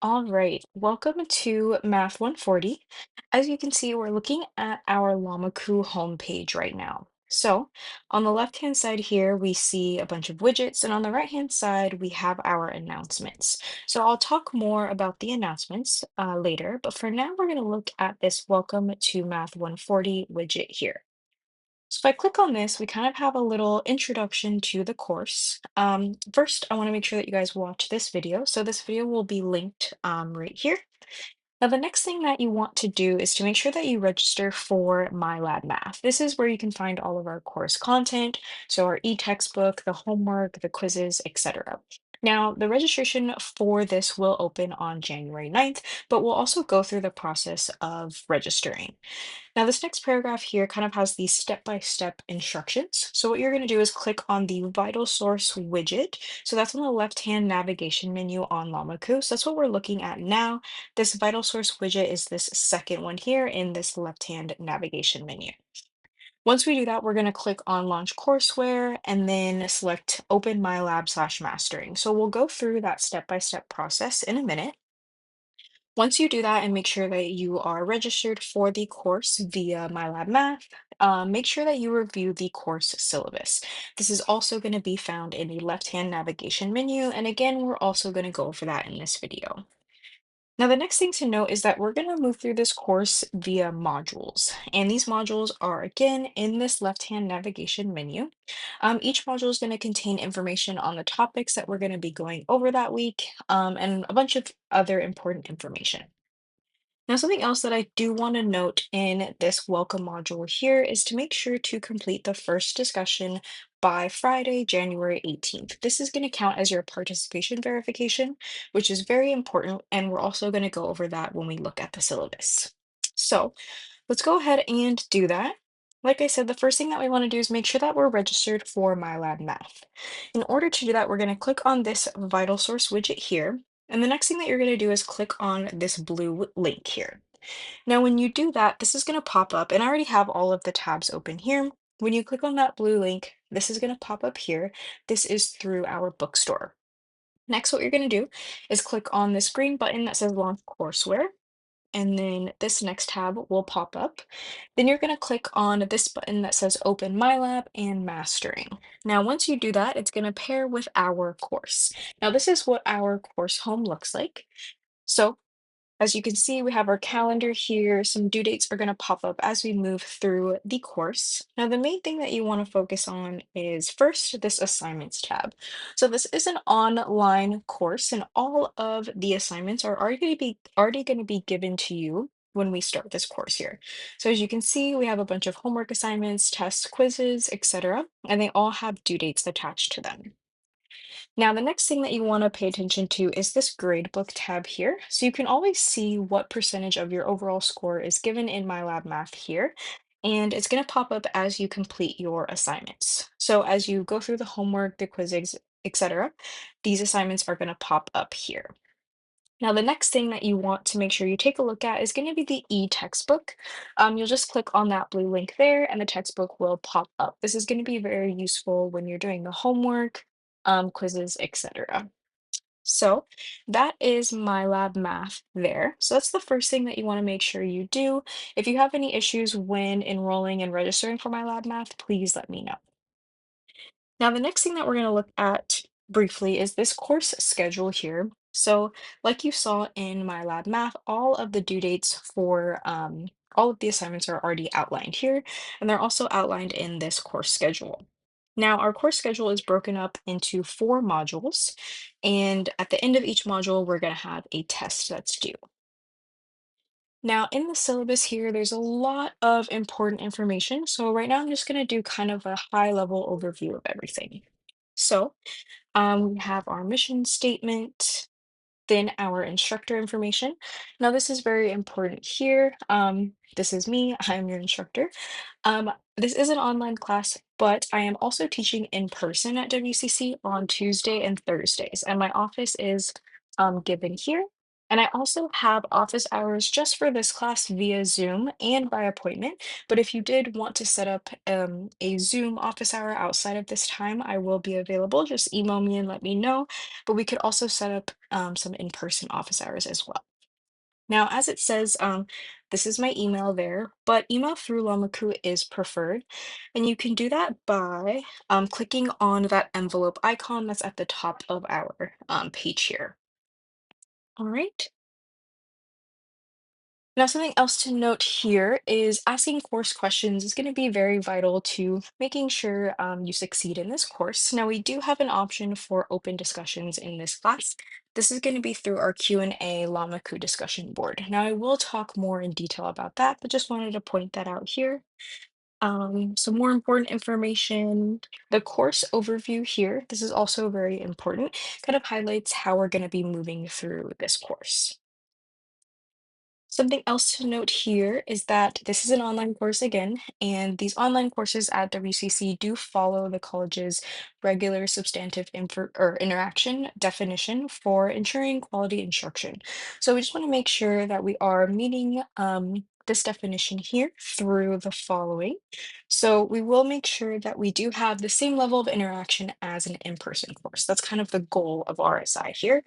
All right, welcome to Math 140. As you can see, we're looking at our Lamaku homepage right now. So on the left-hand side here, we see a bunch of widgets, and on the right-hand side, we have our announcements. So I'll talk more about the announcements later, but for now, we're going to look at this Welcome to Math 140 widget here. So if I click on this, we kind of have a little introduction to the course. First, I want to make sure that you guys watch this video. So this video will be linked right here. Now, the next thing that you want to do is to make sure that you register for MyLab Math. This is where you can find all of our course content, so our e-textbook, the homework, the quizzes, etc. Now, the registration for this will open on January 9th, but we'll also go through the process of registering. Now, this next paragraph here kind of has these step-by-step instructions. So what you're going to do is click on the Vital Source widget. So that's on the left-hand navigation menu on Lamaku. So that's what we're looking at now. This Vital Source widget is this second one here in this left-hand navigation menu. Once we do that, we're going to click on Launch Courseware and then select Open My Lab / Mastering. So we'll go through that step-by-step process in a minute. Once you do that and make sure that you are registered for the course via MyLab Math, make sure that you review the course syllabus. This is also going to be found in the left-hand navigation menu, and again, we're also going to go over that in this video. Now, the next thing to note is that we're going to move through this course via modules, and these modules are again in this left-hand navigation menu. Each module is going to contain information on the topics that we're going to be going over that week, and a bunch of other important information. Now, something else that I do want to note in this welcome module here is to make sure to complete the first discussion by Friday, January 18th. This is going to count as your participation verification, which is very important, and we're also going to go over that when we look at the syllabus. So let's go ahead and do that. Like I said, the first thing that we want to do is make sure that we're registered for MyLab Math. In order to do that, we're going to click on this Vital Source widget here. And the next thing that you're going to do is click on this blue link here. Now, when you do that, this is going to pop up, and I already have all of the tabs open here. When you click on that blue link, this is going to pop up here. This is through our bookstore. Next, what you're going to do is click on this green button that says Launch Courseware, and then this next tab will pop up. Then you're going to click on this button that says Open My Lab and Mastering. Now, once you do that, it's going to pair with our course. Now, this is what our course home looks like. So as you can see, we have our calendar here. Some due dates are going to pop up as we move through the course. Now, the main thing that you want to focus on is first this assignments tab. So this is an online course, and all of the assignments are already going to be given to you when we start this course here. So as you can see, we have a bunch of homework assignments, tests, quizzes, etc., and they all have due dates attached to them. Now, the next thing that you want to pay attention to is this gradebook tab here. So you can always see what percentage of your overall score is given in MyLab Math here. And it's going to pop up as you complete your assignments. So as you go through the homework, the quizzes, etc., these assignments are going to pop up here. Now, the next thing that you want to make sure you take a look at is going to be the e-textbook. You'll just click on that blue link there and the textbook will pop up. This is going to be very useful when you're doing the homework, quizzes, etc. So that is MyLab Math there. So that's the first thing that you want to make sure you do. If you have any issues when enrolling and registering for MyLab Math, please let me know. Now, the next thing that we're going to look at briefly is this course schedule here. So, like you saw in my lab math, all of the due dates for all of the assignments are already outlined here, and they're also outlined in this course schedule. Now, our course schedule is broken up into 4 modules, and at the end of each module, we're going to have a test that's due. Now, in the syllabus here, there's a lot of important information. So right now, I'm just going to do kind of a high-level overview of everything. So we have our mission statement, then our instructor information. Now, this is very important here. This is me, I'm your instructor. This is an online class, but I am also teaching in person at WCC on Tuesday and Thursdays, and my office is given here. And I also have office hours just for this class via Zoom and by appointment. But if you did want to set up a Zoom office hour outside of this time, I will be available. Just email me and let me know. But we could also set up some in-person office hours as well. Now, as it says, this is my email there, but email through Lamaku is preferred. And you can do that by clicking on that envelope icon that's at the top of our page here. All right. Now, something else to note here is asking course questions is going to be very vital to making sure you succeed in this course. Now, we do have an option for open discussions in this class. This is going to be through our Q&A Lamaku discussion board. Now, I will talk more in detail about that, but just wanted to point that out here. Some more important information, the course overview here, this is also very important, kind of highlights how we're going to be moving through this course. Something else to note here is that this is an online course again, and these online courses at WCC do follow the college's regular substantive interaction definition for ensuring quality instruction. So we just want to make sure that we are meeting this definition here through the following. So we will make sure that we do have the same level of interaction as an in-person course. That's kind of the goal of RSI here.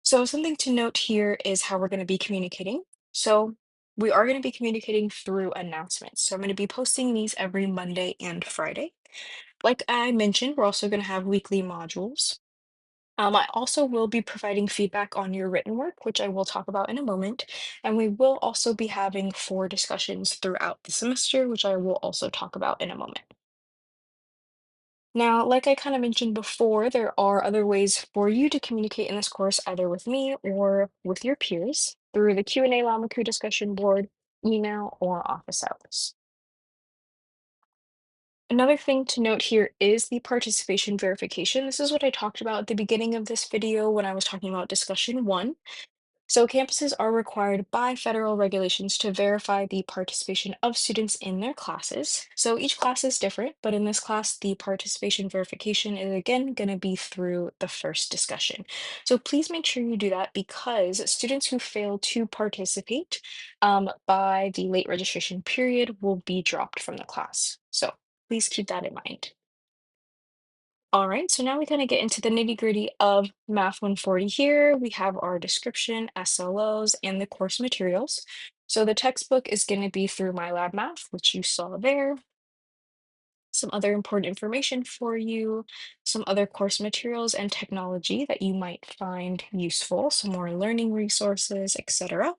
So something to note here is how we're going to be communicating. So we are going to be communicating through announcements. So I'm going to be posting these every Monday and Friday. Like I mentioned, we're also going to have weekly modules. I also will be providing feedback on your written work, which I will talk about in a moment. And we will also be having 4 discussions throughout the semester, which I will also talk about in a moment. Now, like I kind of mentioned before, there are other ways for you to communicate in this course, either with me or with your peers through the Q&A Lamaku discussion board, email, or office hours. Another thing to note here is the participation verification. This is what I talked about at the beginning of this video when I was talking about discussion one. So campuses are required by federal regulations to verify the participation of students in their classes. So each class is different, but in this class, the participation verification is again going to be through the first discussion. So please make sure you do that because students who fail to participate by the late registration period will be dropped from the class. So please keep that in mind. All right, so now we kind of get into the nitty-gritty of Math 140 here. We have our description, SLOs, and the course materials. So the textbook is going to be through MyLab Math, which you saw there. Some other important information for you, some other course materials and technology that you might find useful, some more learning resources, etc.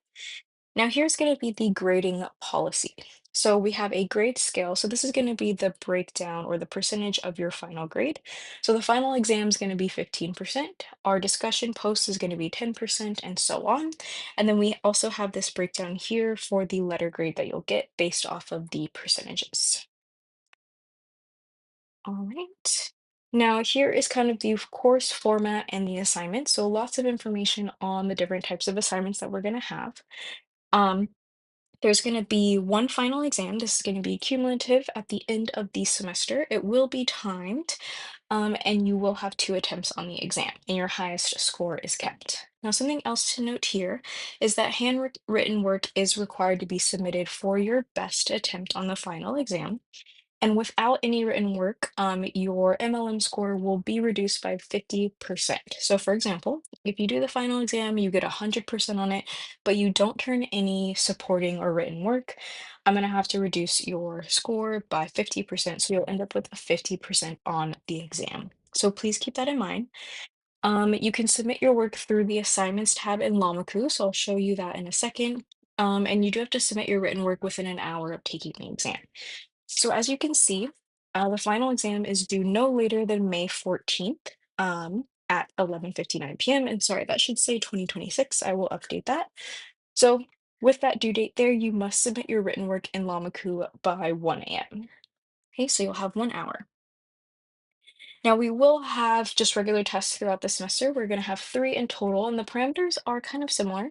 Now here's going to be the grading policy. So we have a grade scale. So this is going to be the breakdown or the percentage of your final grade. So the final exam is going to be 15%. Our discussion post is going to be 10% and so on. And then we also have this breakdown here for the letter grade that you'll get based off of the percentages. All right. Now here is kind of the course format and the assignment. So lots of information on the different types of assignments that we're going to have. Um, There's going to be one final exam. This is going to be cumulative at the end of the semester. It will be timed, and you will have 2 attempts on the exam, and your highest score is kept. Now, something else to note here is that handwritten work is required to be submitted for your best attempt on the final exam. And without any written work, your MLM score will be reduced by 50%. So, for example, if you do the final exam, you get 100% on it, but you don't turn any supporting or written work, I'm going to have to reduce your score by 50%. So, you'll end up with a 50% on the exam. So, please keep that in mind. You can submit your work through the assignments tab in Lamaku. So, I'll show you that in a second. And you do have to submit your written work within an hour of taking the exam. So as you can see, the final exam is due no later than May 14th at 11:59 p.m. And sorry, that should say 2026. I will update that. So with that due date there, you must submit your written work in Lamaku by 1 a.m. Okay, so you'll have 1 hour. Now we will have just regular tests throughout the semester. We're going to have 3 in total, and the parameters are kind of similar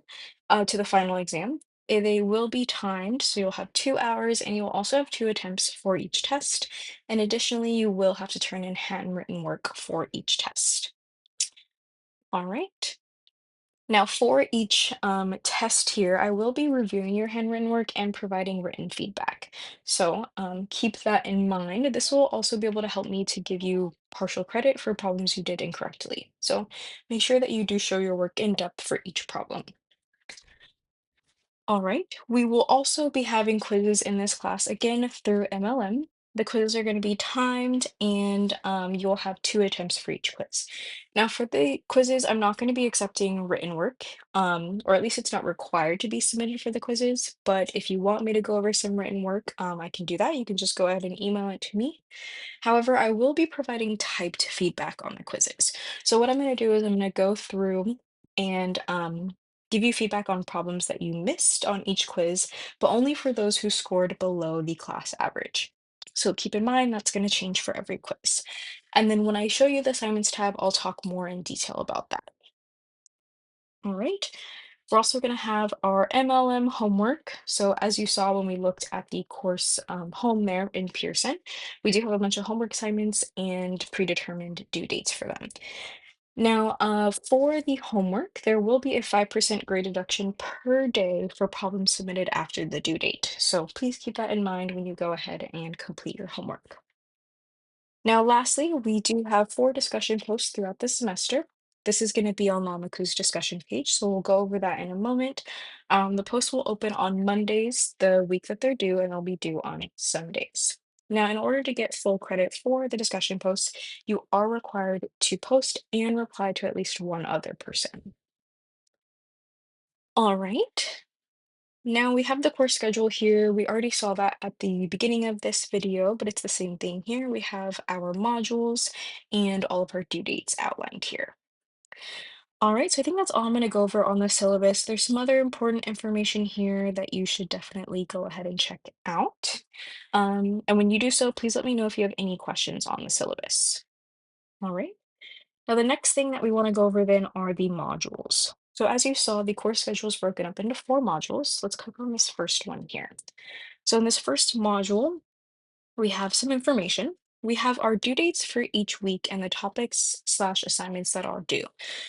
to the final exam. They will be timed, so you'll have 2 hours, and you'll also have 2 attempts for each test. And additionally, you will have to turn in handwritten work for each test. All right. Now, for each test here, I will be reviewing your handwritten work and providing written feedback. So keep that in mind. This will also be able to help me to give you partial credit for problems you did incorrectly. So make sure that you do show your work in depth for each problem. All right. We will also be having quizzes in this class again through MLM. The quizzes are going to be timed and you'll have 2 attempts for each quiz. Now, for the quizzes, I'm not going to be accepting written work, or at least it's not required to be submitted for the quizzes. But if you want me to go over some written work, I can do that. You can just go ahead and email it to me. However, I will be providing typed feedback on the quizzes. So what I'm going to do is I'm going to go through and give you feedback on problems that you missed on each quiz, but only for those who scored below the class average. So keep in mind that's going to change for every quiz. And then when I show you the assignments tab, I'll talk more in detail about that. All right. We're also going to have our MLM homework. So as you saw when we looked at the course home there in Pearson, we do have a bunch of homework assignments and predetermined due dates for them. Now, for the homework, there will be a 5% grade deduction per day for problems submitted after the due date. So please keep that in mind when you go ahead and complete your homework. Now, lastly, we do have 4 discussion posts throughout the semester. This is going to be on Lamaku's discussion page, so we'll go over that in a moment. The posts will open on Mondays, the week that they're due, and they'll be due on Sundays. Now, in order to get full credit for the discussion posts, you are required to post and reply to at least one other person. All right. Now we have the course schedule here. We already saw that at the beginning of this video, but it's the same thing here. We have our modules and all of our due dates outlined here. All right, so I think that's all I'm going to go over on the syllabus. There's some other important information here that you should definitely go ahead and check out. And when you do so, please let me know if you have any questions on the syllabus. All right. Now, the next thing that we want to go over then are the modules. So as you saw, the course schedule is broken up into 4 modules. Let's click on this first one here. So in this first module, we have some information. We have our due dates for each week and the topics/assignments that are due.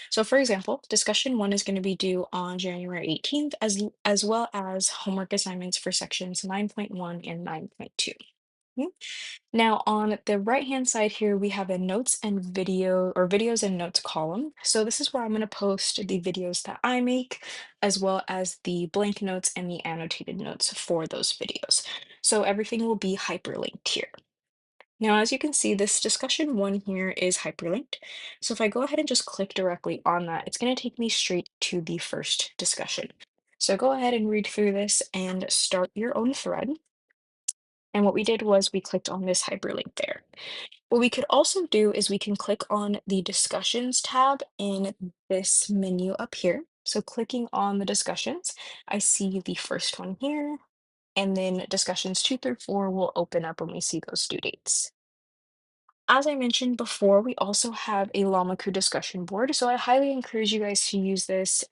So for example, discussion 1 is going to be due on January 18th, as well as homework assignments for sections 9.1 and 9.2. Now, on the right-hand side here, we have a notes and video or videos and notes column. So this is where I'm going to post the videos that I make, as well as the blank notes and the annotated notes for those videos. So everything will be hyperlinked here. Now, as you can see, this discussion 1 here is hyperlinked. So if I go ahead and just click directly on that, it's going to take me straight to the first discussion. So go ahead and read through this and start your own thread. And what we did was we clicked on this hyperlink there. What we could also do is we can click on the discussions tab in this menu up here. So clicking on the discussions, I see the first one here, and then discussions 2 through 4 will open up when we see those due dates. As I mentioned before, we also have a Lamaku discussion board, so I highly encourage you guys to use this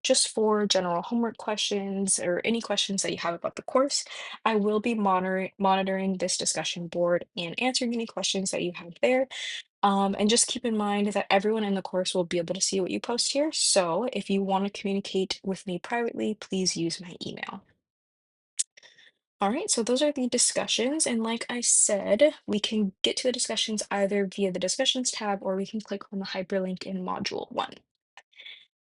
just for general homework questions or any questions that you have about the course. I will be monitoring this discussion board and answering any questions that you have there. And just keep in mind that everyone in the course will be able to see what you post here. So if you want to communicate with me privately, please use my email. All right, so those are the discussions. And like I said, we can get to the discussions either via the discussions tab or we can click on the hyperlink in module 1.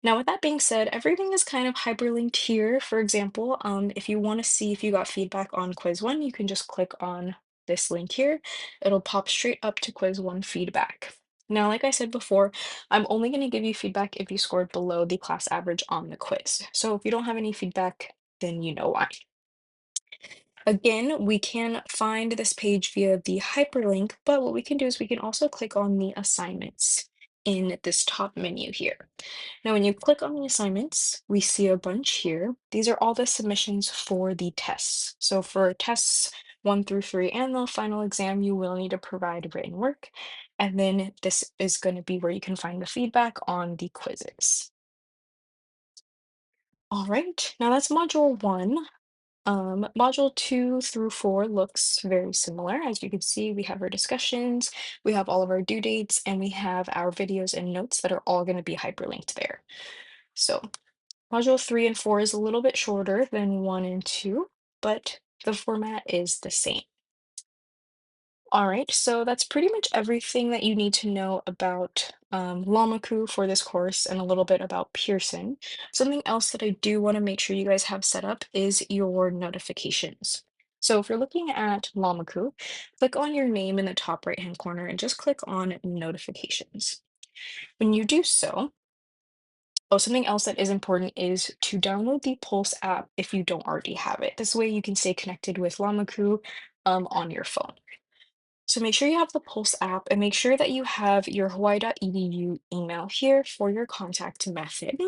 Now, with that being said, everything is kind of hyperlinked here. For example, if you want to see if you got feedback on quiz 1, you can just click on this link here. It'll pop straight up to quiz 1 feedback. Now, like I said before, I'm only going to give you feedback if you scored below the class average on the quiz. So if you don't have any feedback, then you know why. Again, we can find this page via the hyperlink, but what we can do is we can also click on the assignments in this top menu here. Now, when you click on the assignments, we see a bunch here. These are all the submissions for the tests. So for tests 1 through 3 and the final exam, you will need to provide written work. And then this is going to be where you can find the feedback on the quizzes. All right, now that's module 1. Module 2 through 4 looks very similar. As you can see, we have our discussions, we have all of our due dates, and we have our videos and notes that are all going to be hyperlinked there. So Module 3 and 4 is a little bit shorter than 1 and 2, but the format is the same. All right, so that's pretty much everything that you need to know about Lamaku for this course and a little bit about Pearson. Something else that I do want to make sure you guys have set up is your notifications. So if you're looking at Lamaku, click on your name in the top right-hand corner and just click on notifications. When you do so, oh, something else that is important is to download the Pulse app if you don't already have it. This way you can stay connected with Lamaku on your phone. So make sure you have the Pulse app and make sure that you have your hawaii.edu email here for your contact method.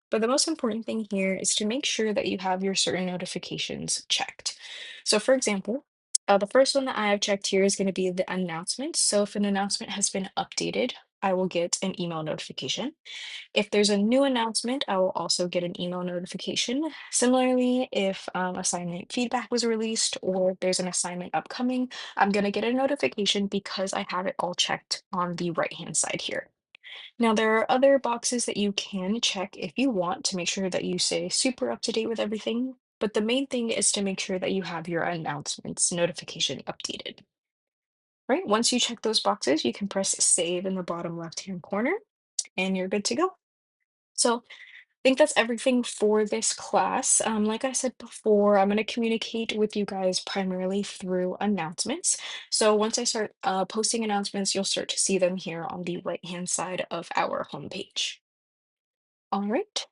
But the most important thing here is to make sure that you have your certain notifications checked. So for example, the first one that I have checked here is going to be the announcements. So if an announcement has been updated, I will get an email notification. If there's a new announcement, I will also get an email notification. Similarly, if assignment feedback was released or if there's an assignment upcoming, I'm going to get a notification because I have it all checked on the right-hand side here. Now, there are other boxes that you can check if you want to make sure that you stay super up to date with everything. But the main thing is to make sure that you have your announcements notification updated. Right? Once you check those boxes, you can press save in the bottom left-hand corner and you're good to go. So think that's everything for this class. Like I said before, I'm going to communicate with you guys primarily through announcements. So once I start posting announcements, you'll start to see them here on the right-hand side of our homepage. All right.